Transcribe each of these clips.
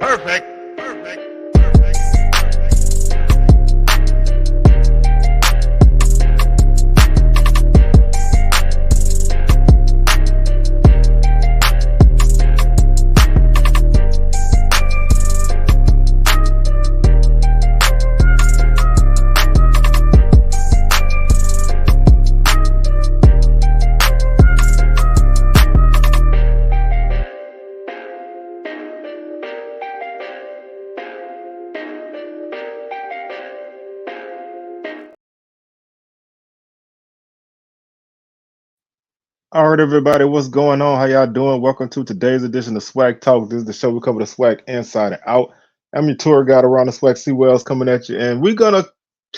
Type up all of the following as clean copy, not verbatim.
Perfect. Perfect. All right, everybody, what's going on? How y'all doing? Welcome to today's edition of Swag Talk. This is the show we cover the swag inside and out. I'm your tour guide around the swag Sea Wells coming at you, and we're gonna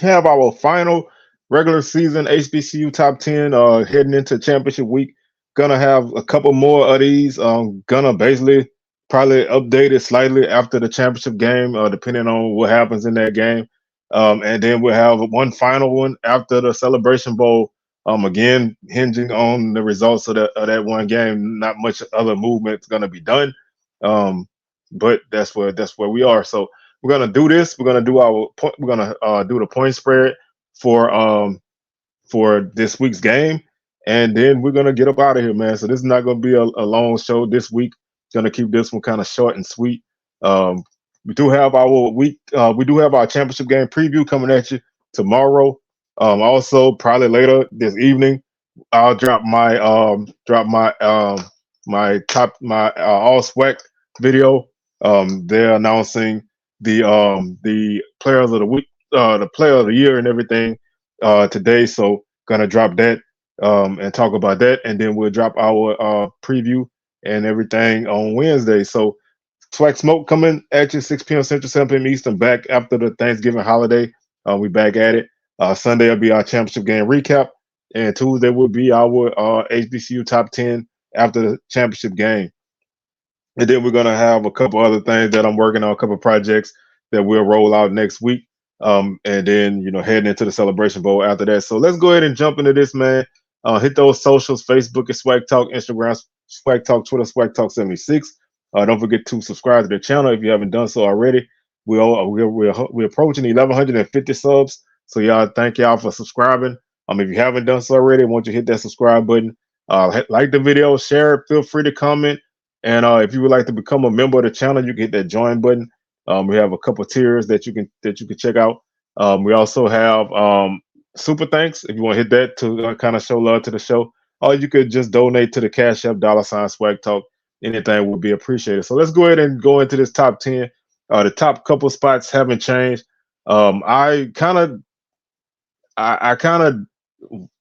have our final regular season HBCU Top 10 heading into championship week. Gonna have a couple more of these. Gonna basically probably update it slightly after the championship game, depending on what happens in that game. And then we'll have one final one after the Celebration Bowl, again, hinging on the results of that one game. Not much other movement is going to be done, but that's where we are. So we're gonna do this. We're gonna do our point. We're gonna do the point spread for for this week's game, and then we're gonna get up out of here, man. So this is not gonna be a long show this week. Gonna keep this one kind of short and sweet. Um, we do have our week. We do have our championship game preview coming at you tomorrow. Also, probably later this evening, I'll drop my all SWAC video. They're announcing the players of the week, the player of the year, and everything today. So gonna drop that and talk about that, and then we'll drop our preview and everything on Wednesday. So Swag Smoke coming at you 6 p.m. Central, 7 p.m. Eastern, back after the Thanksgiving holiday. We back at it. Sunday will be our championship game recap, and Tuesday will be our HBCU Top 10 after the championship game. And then we're gonna have a couple other things that I'm working on, a couple projects that we'll roll out next week. And then heading into the Celebration Bowl after that. So let's go ahead and jump into this, man. Hit those socials: Facebook is Swag Talk, Instagram Swag Talk, Twitter Swag Talk 76. Don't forget to subscribe to the channel if you haven't done so already. We're approaching 1,150 subs, so y'all, thank y'all for subscribing. If you haven't done so already, I want you to hit that subscribe button. Like the video, share it. Feel free to comment. And if you would like to become a member of the channel, you can hit that join button. We have a couple tiers that you can check out. We also have super thanks if you want to hit that to kind of show love to the show. Or you could just donate to the Cash App $Swag Talk. Anything would be appreciated. So let's go ahead and go into this top 10. The top couple spots haven't changed. I kind of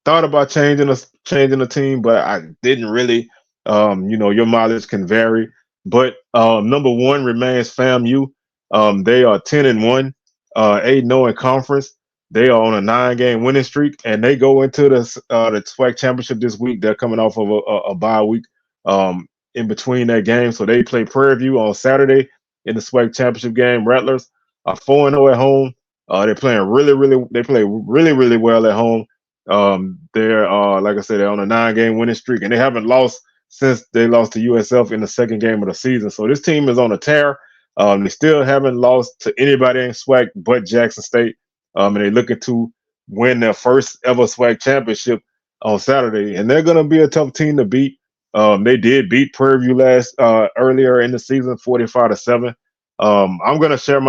thought about changing the team, but I didn't really. Your mileage can vary, but number one remains FAMU. They are 10-1, 8-0 in conference. They are on a 9-game winning streak, and they go into the SWAC championship this week. They're coming off of a bye week in between that game, so they play Prairie View on Saturday in the SWAC championship game. Rattlers are 4-0 at home. They're playing really well at home. They're like I said, they're on a 9-game winning streak, and they haven't lost since they lost to USF in the second game of the season. So this team is on a tear. They still haven't lost to anybody in SWAC but Jackson State. And they're looking to win their first ever SWAC championship on Saturday. And they're going to be a tough team to beat. They did beat Prairie View earlier in the season, 45-7. I'm gonna share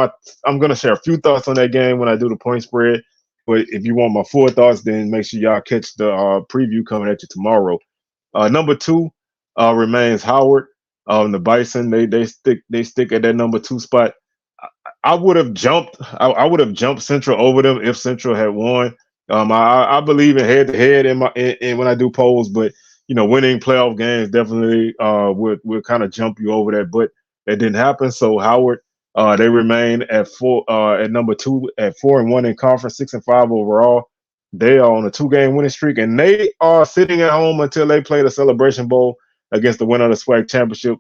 a few thoughts on that game when I do the point spread. But if you want my full thoughts, then make sure y'all catch the preview coming at you tomorrow. Number two remains Howard. The Bison, they stick at that number 2 spot. I would have jumped. I would have jumped Central over them if Central had won. I believe in head to head in when I do polls, but winning playoff games definitely would kind of jump you over that. But that didn't happen. So Howard, they remain at number 2 at 4-1 in conference, 6-5 overall. They are on a 2-game winning streak, and they are sitting at home until they play the Celebration Bowl against the winner of the SWAC championship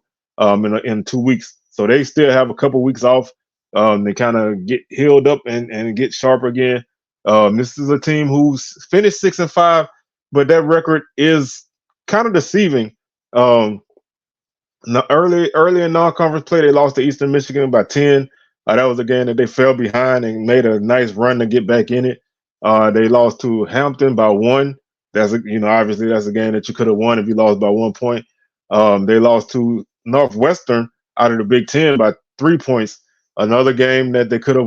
in 2 weeks. So they still have a couple weeks off. They kind of get healed up and get sharp again. This is a team who's finished 6-5, but that record is kind of deceiving. Early in non-conference play, they lost to Eastern Michigan by 10. That was a game that they fell behind and made a nice run to get back in it. They lost to Hampton by one. Obviously that's a game that you could have won if you lost by 1 point. They lost to Northwestern out of the Big Ten by 3 points. Another game that they could have,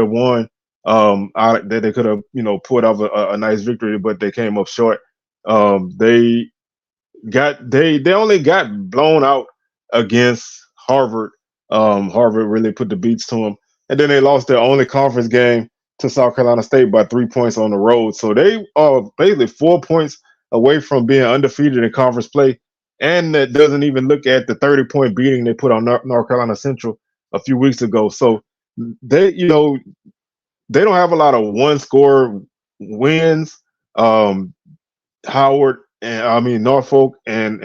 won. That they could have, pulled off a nice victory, but they came up short. They they only got blown out against Harvard. Harvard really put the beats to them, and then they lost their only conference game to South Carolina State by 3 points on the road. So they are basically 4 points away from being undefeated in conference play, and that doesn't even look at the 30-point beating they put on North Carolina Central a few weeks ago. So they don't have a lot of one-score wins. Um, Howard and Norfolk and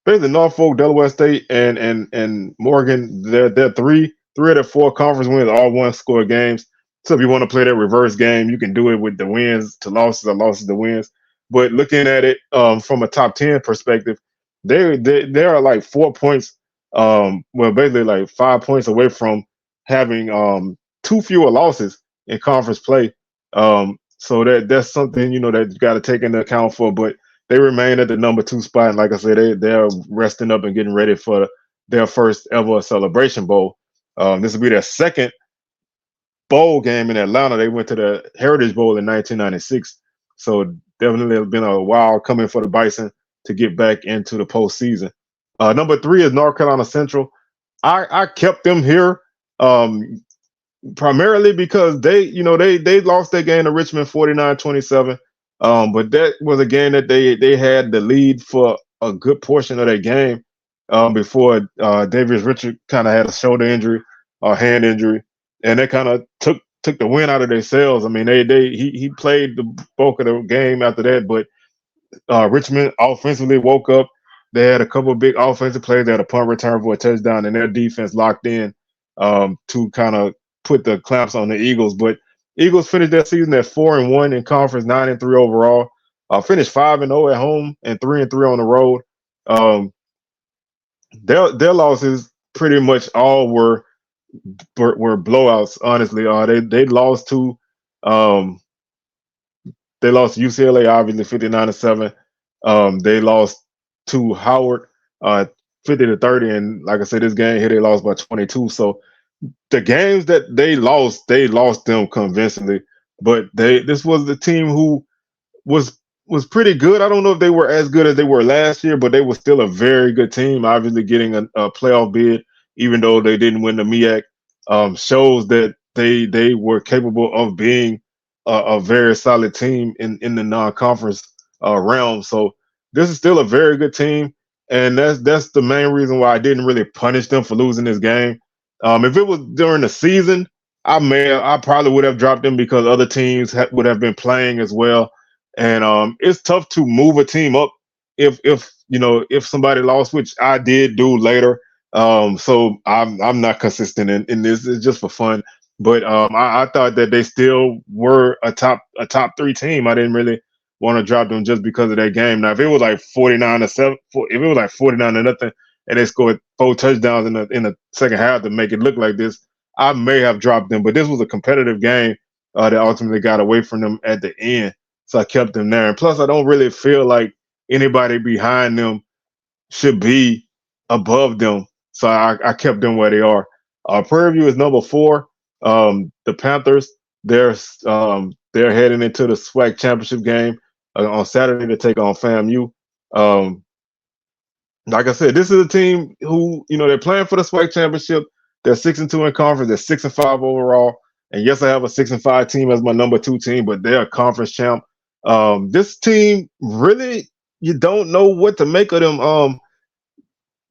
basically Norfolk, Delaware State, and Morgan. They're three of the four conference wins, all one score games. So if you want to play that reverse game, you can do it with the wins to losses or losses to wins. But looking at it from a top 10 perspective, they are like 4 points, basically like 5 points away from having two fewer losses in conference play. So that's something that you got to take into account for. But they remain at the number 2 spot, and like I said, they're resting up and getting ready for their first ever Celebration Bowl. This will be their second bowl game in Atlanta. They went to the Heritage Bowl in 1996, so definitely has been a while coming for the Bison to get back into the postseason. Number 3 is North Carolina Central. I kept them here. Primarily because they lost their game to Richmond 49-27. But that was a game that they had the lead for a good portion of that game before Davis Richard kind of had a shoulder injury or hand injury, and that kind of took the win out of their sails. I mean, he played the bulk of the game after that, but Richmond offensively woke up. They had a couple of big offensive plays. They had a punt return for a touchdown, and their defense locked in to kind of put the clamps on the Eagles. But Eagles finished their season at 4-1 in conference, 9-3 overall. Finished 5-0 at home and 3-3 on the road. Their losses pretty much all were blowouts. Honestly, um, they lost to UCLA obviously 59-7. They lost to Howard 50-30, and like I said, this game here they lost by 22. So the games that they lost them convincingly. But this was the team who was pretty good. I don't know if they were as good as they were last year, but they were still a very good team. Obviously, getting a playoff bid, even though they didn't win the MEAC, shows that they were capable of being a very solid team in the non-conference realm. So this is still a very good team, and that's the main reason why I didn't really punish them for losing this game. If it was during the season, I probably would have dropped them because other teams would have been playing as well, and it's tough to move a team up if somebody lost, which I did do later. So I'm not consistent in this. It's just for fun. But I thought that they still were a top 3 team. I didn't really want to drop them just because of that game. Now, if it was like 49-7, if it was like 49-0, and they scored 4 touchdowns in the second half to make it look like this, I may have dropped them. But this was a competitive game that ultimately got away from them at the end, so I kept them there. And plus, I don't really feel like anybody behind them should be above them, so I kept them where they are. Prairie View is number 4. The Panthers, they're heading into the SWAC championship game on Saturday to take on FAMU. Like I said, this is a team who, they're playing for the SWAC championship. They're 6-2 in conference. They're 6-5 overall. And yes, I have a 6-5 team as my number 2 team, but they're a conference champ. This team really, you don't know what to make of them.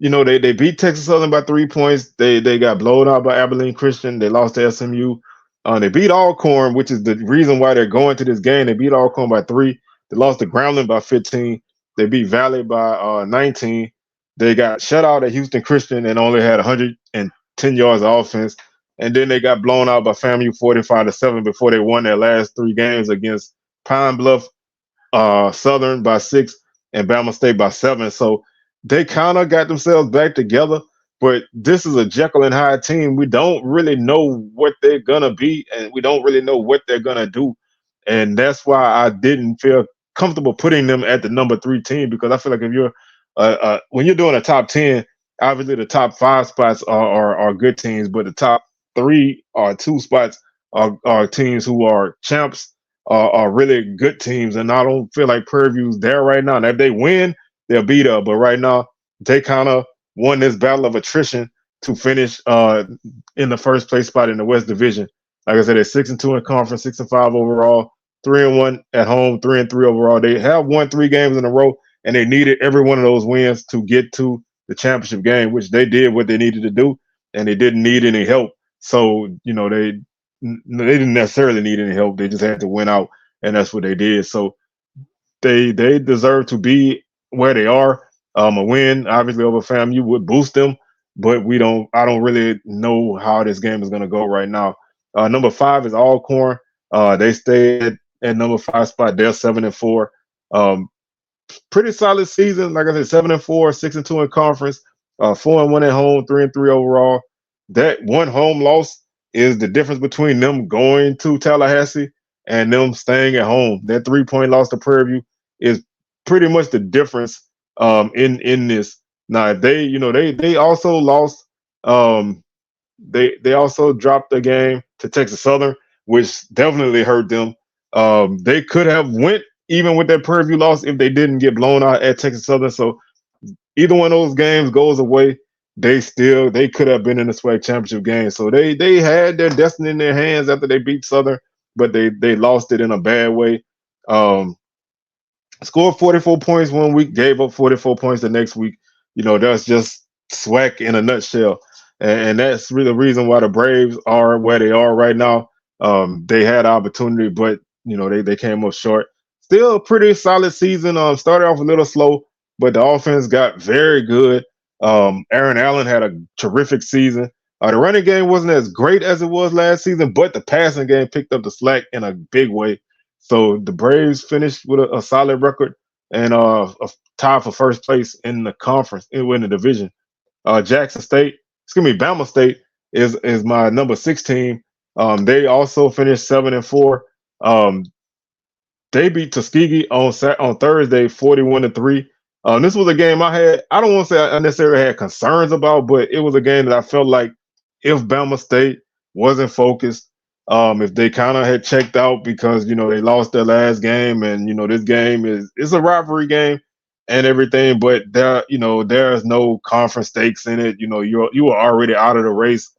They beat Texas Southern by 3 points. They got blown out by Abilene Christian. They lost to SMU. They beat Alcorn, which is the reason why they're going to this game. They beat Alcorn by 3. They lost to Grambling by 15. They beat Valley by 19. They got shut out at Houston Christian and only had 110 yards of offense. And then they got blown out by FAMU 45-7 before they won their last 3 games against Pine Bluff Southern by 6 and Bama State by 7. So they kind of got themselves back together. But this is a Jekyll and Hyde team. We don't really know what they're gonna be, and we don't really know what they're gonna do. And that's why I didn't feel comfortable putting them at the number three team, because I feel like if you're when you're doing a top 10, obviously the top five spots are good teams, but the top three or two spots are teams who are champs, are really good teams. And I don't feel like Prairie View's there right now. Now, if they win, they'll beat up. But right now, they kind of won this battle of attrition to finish in the first place spot in the West Division. Like I said, they're 6-2 in conference, 6-5 overall, 3-1 at home, 3-3 overall. They have won three games in a row, and they needed every one of those wins to get to the championship game, which they did what they needed to do, and they didn't need any help. So they didn't necessarily need any help. They just had to win out, and that's what they did. So they deserve to be where they are. A win, obviously, over FAMU would boost them, but we don't. I don't really know how this game is going to go right now. Number five is Alcorn. They stay at number five spot. They're 7-4. Um, Pretty solid season. Like I said, 7-4, 6-2 in conference, 4-1 at home, 3-3 overall. That one home loss is the difference between them going to Tallahassee and them staying at home. That 3-point loss to Prairie View is pretty much the difference in this. Now, if they also lost. They also dropped the game to Texas Southern, which definitely hurt them. They could have went even with that Prairie View loss if they didn't get blown out at Texas Southern. So either one of those games goes away, they could have been in the SWAC championship game. So they had their destiny in their hands after they beat Southern, but they lost it in a bad way. Um, Scored 44 points one week, gave up 44 points the next week. That's just SWAC in a nutshell. And that's really the reason why the Braves are where they are right now. They had opportunity, but they came up short. Still a pretty solid season. Started off a little slow, but the offense got very good. Aaron Allen had a terrific season. The running game wasn't as great as it was last season, but the passing game picked up the slack in a big way. So the Braves finished with a solid record and a tie for first place in the conference, in the division. Jackson State, Bama State is my number six team. They also finished 7-4. Um, they beat Tuskegee on Thursday, 41-3. This was a game I don't want to say I necessarily had concerns about, but it was a game that I felt like if Bama State wasn't focused, if they kind of had checked out because they lost their last game, and this game is a rivalry game and everything, but there's no conference stakes in it. You were already out of the race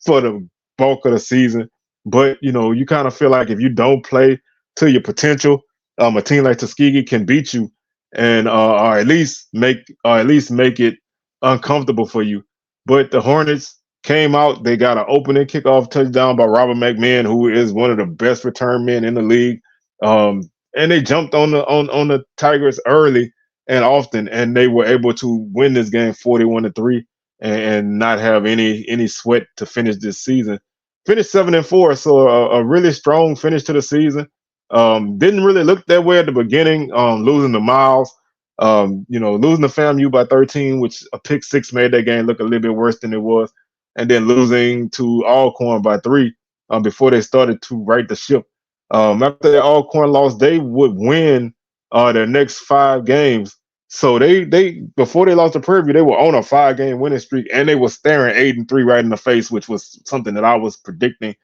for the bulk of the season. But you kind of feel like if you don't play to your potential, a team like Tuskegee can beat you, and or at least make it uncomfortable for you. But the Hornets came out. They got an opening kickoff touchdown by Robert McMahon, who is one of the best return men in the league. And they jumped on the Tigers early and often, and they were able to win this game 41-3 and not have any sweat to finish this season. Finished 7-4, so a really strong finish to the season. Didn't really look that way at the beginning. Losing to Miles, losing to FAMU by 13, which a pick six made that game look a little bit worse than it was, and then losing to Alcorn by 3 before they started to right the ship. After the Alcorn loss, they would win their next 5 games. So they before they lost to Prairie View, they were on a 5-game winning streak, and they were staring 8-3 right in the face, which was something that I was predicting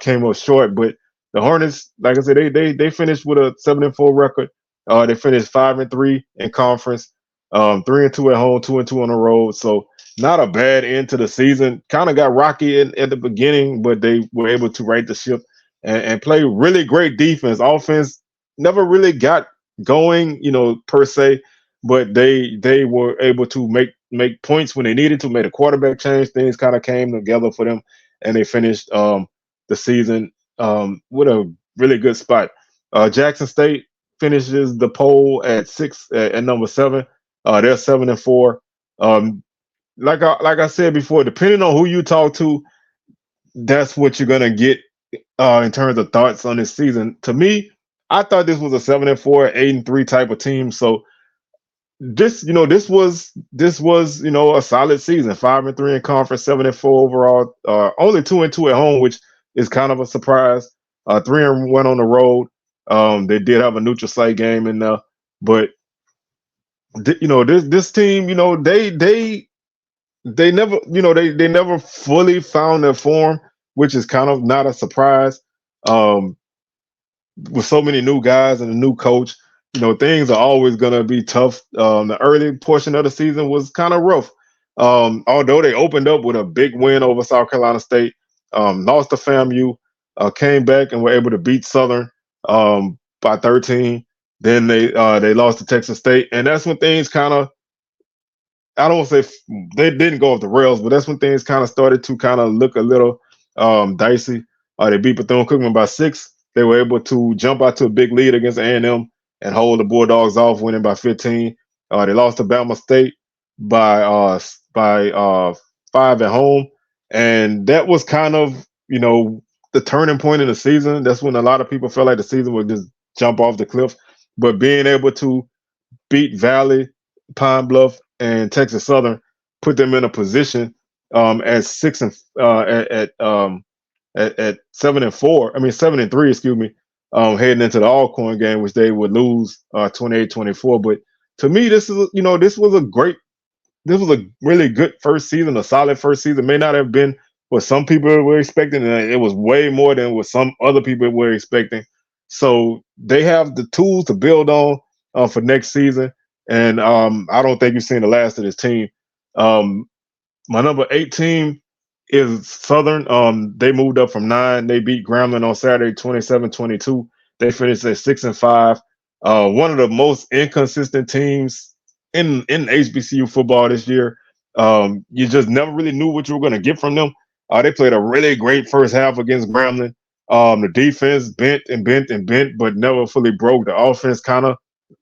came up short. But the Hornets, like I said, they finished with a 7-4 record. They finished 5-3 in conference, 3-2 at home, 2-2 on the road. So not a bad end to the season. Kind of got rocky at the beginning, but they were able to right the ship and play really great defense. Offense never really got going, per se, but they were able to make points when they needed to. Made a quarterback change, things kind of came together for them, and they finished the season with a really good spot. Jackson State finishes the poll at number 7. They're 7-4. Like I said before, depending on who you talk to, that's what you're gonna get in terms of thoughts on this season. To me, I thought this was a 7-4, 8-3 type of team. So this was a solid season. 5-3 in conference, 7-4 overall. Only 2-2 at home, which is kind of a surprise. 3-1 on the road. They did have a neutral site game in there, but this team, they never, they never fully found their form, which is kind of not a surprise. Um, with so many new guys and a new coach, things are always going to be tough. The early portion of the season was kind of rough. Although they opened up with a big win over South Carolina State, lost to FAMU, came back and were able to beat Southern by 13. Then they lost to Texas State, and that's when things kind of, I don't want to say they didn't go off the rails, but that's when things kind of started to kind of look a little dicey. They beat Bethune-Cookman by 6. They were able to jump out to a big lead against A&M and hold the Bulldogs off, winning by 15. They lost to Bama State by 5 at home, and that was kind of the turning point in the season. That's when a lot of people felt like the season would just jump off the cliff. But being able to beat Valley, Pine Bluff, and Texas Southern, put them in a position at 7-4. I mean 7-3, excuse me, heading into the Alcorn game, which they would lose 28-24. But to me, this was a really good first season, a solid first season. May not have been what some people were expecting, and it was way more than what some other people were expecting. So they have the tools to build on for next season, and I don't think you've seen the last of this team. Um, my number 8 team is Southern. They moved up from 9. They beat Grambling on Saturday, 27-22. They finished at 6-5. One of the most inconsistent teams in HBCU football this year. You just never really knew what you were going to get from them. They played a really great first half against Grambling. The defense bent and bent and bent, but never fully broke. The offense kind of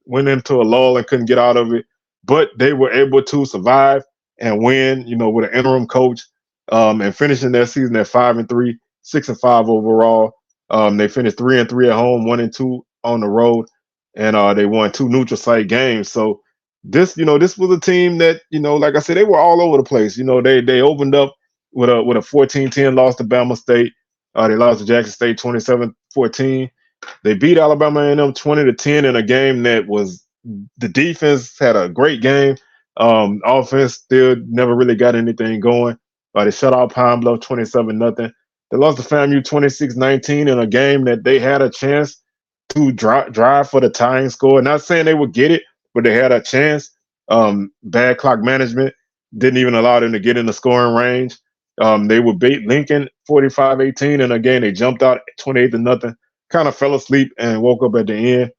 went into a lull and couldn't get out of it. But they were able to survive and win, with an interim coach, and finishing their season at 5-3, 6-5 overall. They finished 3-3 at home, 1-2 on the road, and they won 2 neutral site games. So this was a team that, like I said, they were all over the place. They opened up with a 14-10 loss to Bama State. They lost to Jackson State 27-14. They beat Alabama A&M 20-10 in a game that was, the defense had a great game. Offense still never really got anything going. They shut out Pine Bluff 27-0. They lost to FAMU 26-19 in a game that they had a chance to drive for the tying score. Not saying they would get it, but they had a chance. Bad clock management didn't even allow them to get in the scoring range. They would beat Lincoln 45-18 in a game. They jumped out 28-0. Kind of fell asleep and woke up at the end.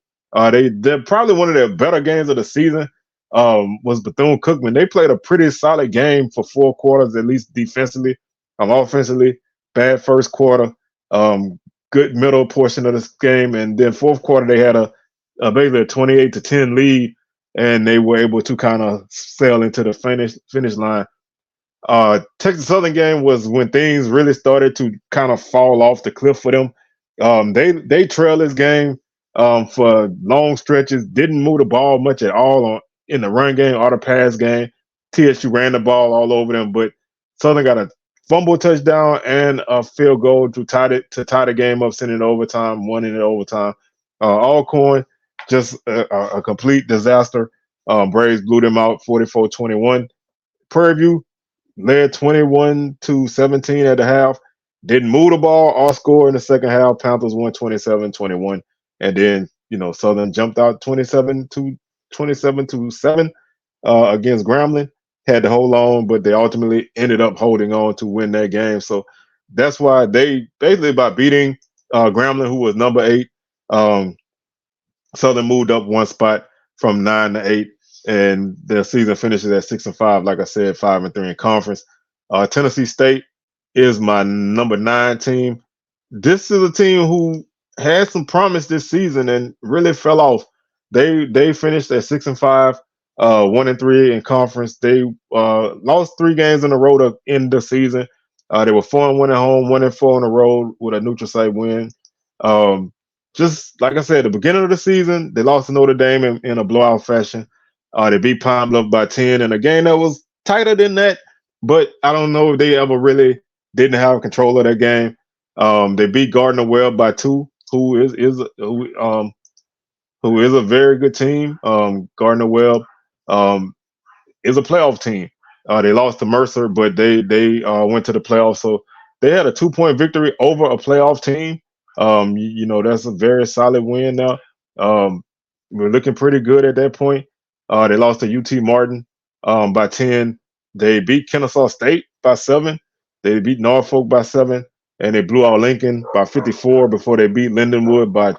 They're probably one of their better games of the season. Was Bethune-Cookman. They played a pretty solid game for 4 quarters, at least defensively. Offensively, bad first quarter, good middle portion of this game, and then fourth quarter they had a basically a 28-10 lead, and they were able to kind of sail into the finish line. Texas Southern game was when things really started to kind of fall off the cliff for them. They trailed this game for long stretches, didn't move the ball much at all in the run game or the pass game. TSU ran the ball all over them, but Southern got a fumble touchdown and a field goal to tie the game up, sending it overtime, won in overtime. Alcorn, just a complete disaster. Braves blew them out 44-21. Prairie View led 21-17 at the half. Didn't move the ball or score in the second half. Panthers won 27-21. And then, Southern jumped out 27-7 against Grambling. Had to hold on, but they ultimately ended up holding on to win that game. So that's why they basically, by beating Grambling, who was number 8, Southern moved up one spot from 9 to 8, and their season finishes at 6-5. Like I said, 5-3 in conference. Tennessee State is my number 9 team. This is a team who had some promise this season and really fell off. They finished at 6-5, 1-3 in conference. They lost 3 games in a row to end the season. They were 4-1 at home, 1-4 on the road with a neutral site win. Just like I said, at the beginning of the season, they lost to Notre Dame in a blowout fashion. They beat Pine Bluff by 10 in a game that was tighter than that, but I don't know if they ever really didn't have control of that game. They beat Gardner Webb by 2, who is a very good team. Gardner Webb um, is a playoff team. They lost to Mercer, but they went to the playoffs. So they had a 2 point victory over a playoff team. That's a very solid win now. Um, we're looking pretty good at that point. They lost to UT Martin by 10. They beat Kennesaw State by 7. They beat Norfolk by 7. And they blew out Lincoln by 54 before they beat Lindenwood by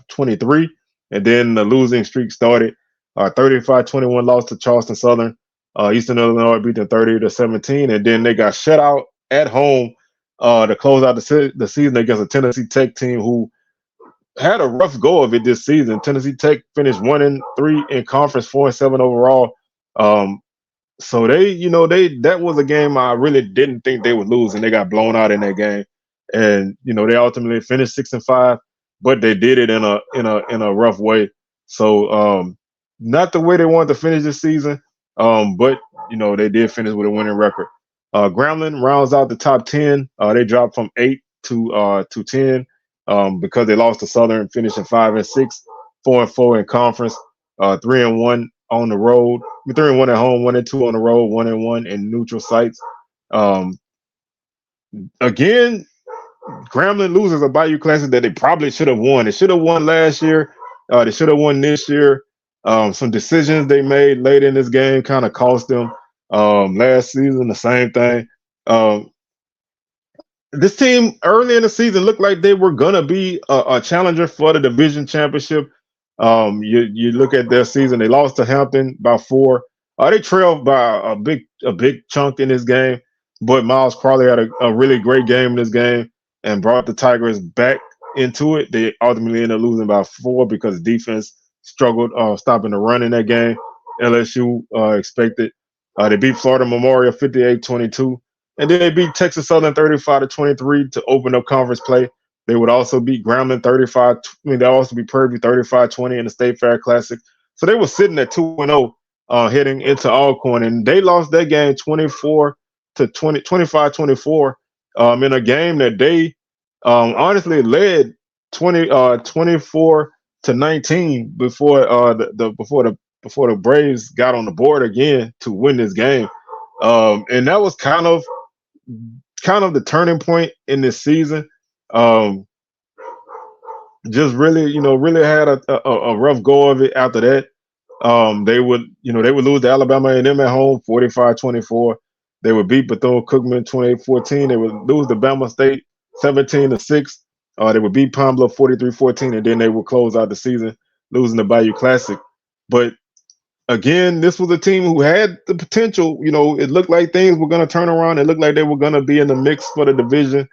23. And then the losing streak started. 35-21 loss to Charleston Southern. Eastern Illinois beat them 30-17, and then they got shut out at home to close out the season against a Tennessee Tech team who had a rough go of it this season. Tennessee Tech finished 1-3 in conference, 4-7 overall. Um, so that was a game I really didn't think they would lose, and they got blown out in that game. And they ultimately finished 6-5, but they did it in a rough way. So not the way they wanted to finish this season, but they did finish with a winning record. Grambling rounds out the top 10. They dropped from 8 to 10 because they lost to Southern, finishing 5-6, 4-4 in conference, 3-1 on the road. 3-1 at home, 1-2 on the road, 1-1 in neutral sites. Again, Grambling loses a Bayou Classic that they probably should have won. They should have won last year. They should have won this year. Some decisions they made late in this game kind of cost them. Last season, the same thing. This team early in the season looked like they were gonna be a challenger for the division championship. You look at their season; they lost to Hampton by 4. They trailed by a big chunk in this game, but Miles Crawley had a really great game in this game and brought the Tigers back into it. They ultimately ended up losing by 4 because defense struggled stopping the run in that game. LSU expected. They beat Florida Memorial 58-22. And then they beat Texas Southern 35-23 to open up conference play. They would also beat Grambling 35. They also beat Purview 35-20 in the State Fair Classic. So they were sitting at 2-0 heading into Alcorn, and they lost that game 25-24 in a game that they honestly led 24-19 before the Braves got on the board again to win this game. And that was kind of the turning point in this season. Just really had a rough go of it after that. They would lose to Alabama A&M at home 45-24. They would beat Bethune-Cookman 28-14. They would lose to Bama State 17-6. They would beat Pine Bluff 43-14, and then they would close out the season losing the Bayou Classic. But again, this was a team who had the potential. It looked like things were going to turn around. It looked like they were going to be in the mix for the division,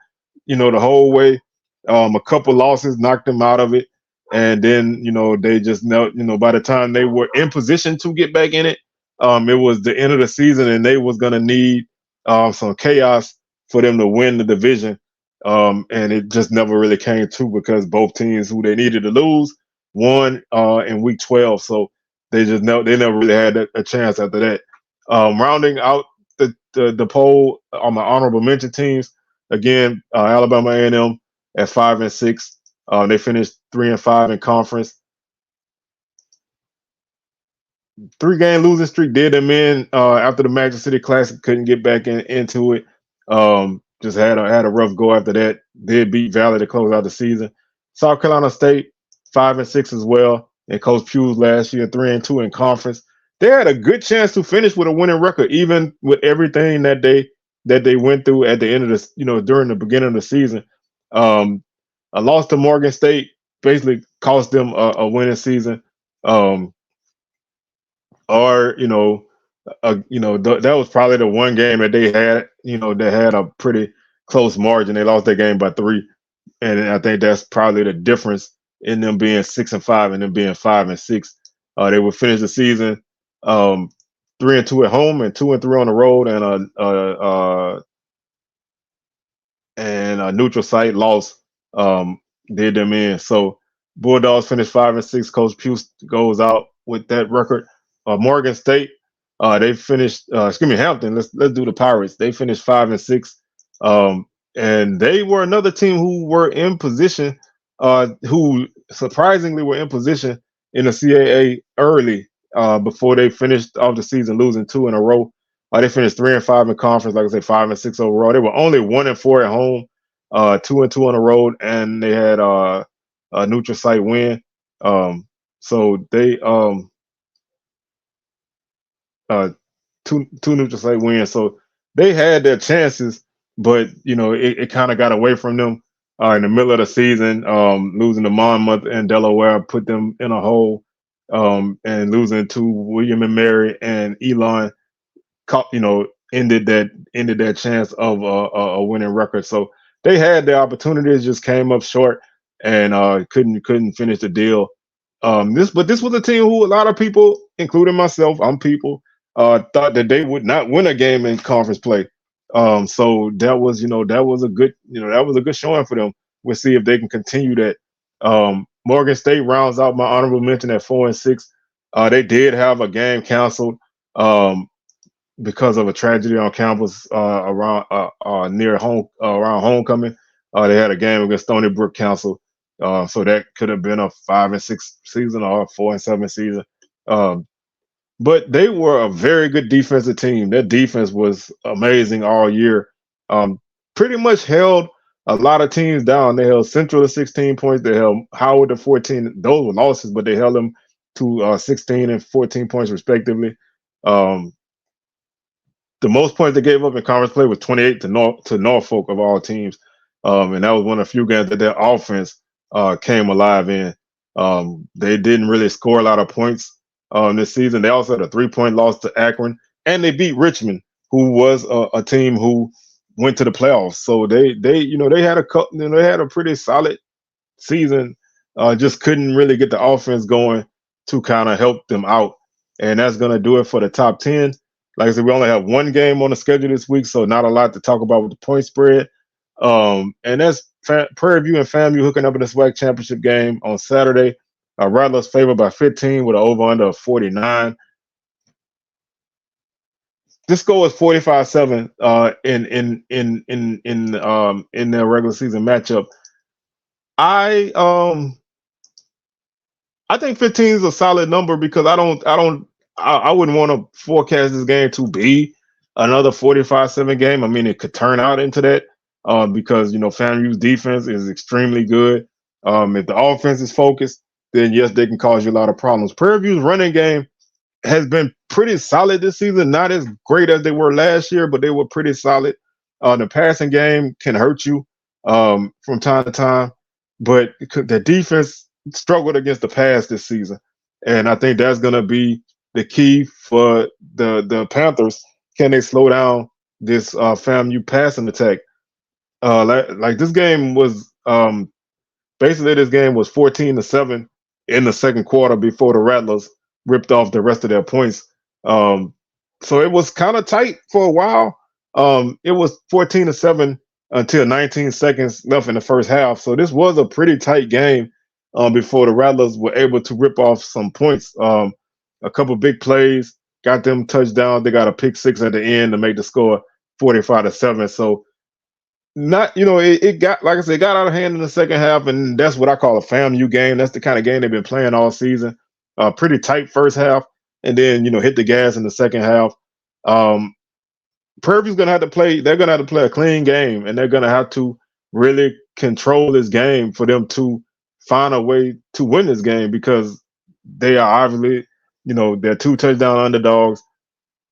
the whole way. A couple losses knocked them out of it. And then, they just know, by the time they were in position to get back in it, it was the end of the season and they was going to need some chaos for them to win the division. And it just never really came to because both teams who they needed to lose won in week 12. So they never really had a chance after that. Rounding out the poll on my honorable mention teams, again, Alabama A&M at 5-6. They finished 3-5 in conference. 3-game losing streak did them in after the Magic City Classic. Couldn't get back into it. Just had a rough go after that. Did beat Valley to close out the season. South Carolina State 5-6 as well. And Coach Pugh's last year 3-2 in conference. They had a good chance to finish with a winning record, even with everything that they went through at the end of this, during the beginning of the season. A loss to Morgan State basically cost them a winning season. That was probably the one game that they had, that had a pretty close margin. They lost that game by 3, and I think that's probably the difference in them being 6-5 and them being 5-6. They would finish the season 3-2 at home and 2-3 on the road, and a neutral site loss did them in. So Bulldogs finished 5-6. Coach Pugh goes out with that record. Morgan State. They finished. Excuse me, Hampton. Let's do the Pirates. They finished 5-6, um, and they were another team who were in position. Who surprisingly were in position in the CAA early before they finished off the season losing two in a row. They finished 3-5 in conference, like I said, 5-6 overall. They were only 1-4 at home, 2-2 on the road, and they had a neutral site win. So they uh two neutral site wins. So they had their chances, but it kind of got away from them in the middle of the season. Losing to Monmouth and Delaware put them in a hole. And losing to William and Mary and Elon, ended that chance of a winning record. So they had their opportunities, just came up short and couldn't finish the deal. This was a team who a lot of people, including myself, thought that they would not win a game in conference play. So that was a good showing for them. We'll see if they can continue that. Morgan State rounds out my honorable mention at 4-6. They did have a game canceled because of a tragedy on campus around near home around homecoming. They had a game against Stony Brook canceled. So that could have been a 5-6 season or a 4-7 season. But they were a very good defensive team. Their defense was amazing all year. Pretty much held a lot of teams down. They held Central to 16 points. They held Howard to 14. Those were losses, but they held them to 16 and 14 points respectively. The most points they gave up in conference play was 28 to Norfolk of all teams. And that was one of the few games that their offense came alive in. They didn't really score a lot of points this season. They also had a 3-point loss to Akron, and they beat Richmond, who was a team who went to the playoffs. So they had a pretty solid season. Just couldn't really get the offense going to kind of help them out. And that's going to do it for the top 10. Like I said, we only have one game on the schedule this week, so not a lot to talk about with the point spread. And that's Prairie View and FAMU hooking up in the SWAC championship game on Saturday. Rattlers favored by 15 with an over/under of 49. This score is 45-7 in their regular season matchup. I think 15 is a solid number because I wouldn't want to forecast this game to be another 45-7 game. I mean, it could turn out into that because FAMU's defense is extremely good. If the offense is focused, then yes, they can cause you a lot of problems. Prairie View's running game has been pretty solid this season. Not as great as they were last year, but they were pretty solid. The passing game can hurt you from time to time, but the defense struggled against the pass this season, and I think that's going to be the key for the Panthers. Can they slow down this FAMU passing attack? Like this game was basically this game was 14-7 in the second quarter before the Rattlers ripped off the rest of their points. So it was kind of tight for a while. It was 14-7 until 19 seconds left in the first half. So this was a pretty tight game before the Rattlers were able to rip off some points. A couple big plays got them touchdowns. They got a pick six at the end to make the score 45-7. So it got, like I said, got out of hand in the second half, and that's what I call a FAMU game. That's the kind of game they've been playing all season. Pretty tight first half, and then hit the gas in the second half. Prairie View's gonna have to play. They're gonna have to play a clean game, and they're gonna have to really control this game for them to find a way to win this game because they are obviously, they're 2 touchdown underdogs,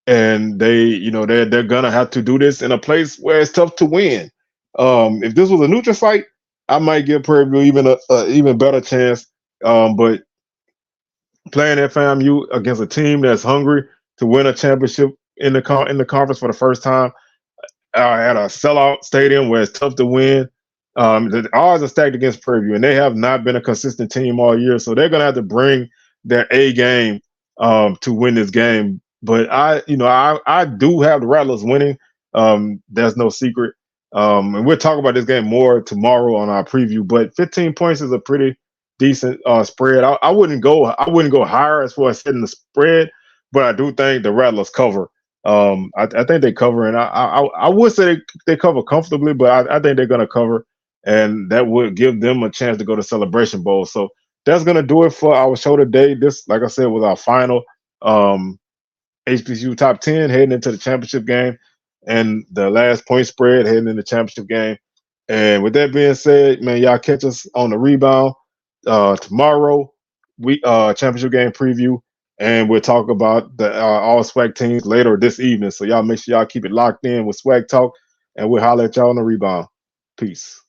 and they're gonna have to do this in a place where it's tough to win. If this was a neutral site, I might give Prairie View even a even better chance. But playing at FAMU against a team that's hungry to win a championship in the conference for the first time at a sellout stadium where it's tough to win. The odds are stacked against Prairie View, and they have not been a consistent team all year. So they're gonna have to bring their A game to win this game. But I do have the Rattlers winning. There's no secret. And we'll talk about this game more tomorrow on our preview. But 15 points is a pretty decent spread. I wouldn't go higher as far as setting the spread, but I do think the Rattlers cover. I think they cover, and I would say they cover comfortably, but I think they're gonna cover, and that would give them a chance to go to Celebration Bowl. So that's gonna do it for our show today. This, like I said, was our final um, HBCU Top 10 heading into the championship game, and the last point spread heading into the championship game. And with that being said, man, y'all catch us on the rebound tomorrow. We championship game preview, and we'll talk about the all SWAC teams later this evening. So y'all make sure y'all keep it locked in with SWAC talk, and we'll holler at y'all on the rebound. Peace.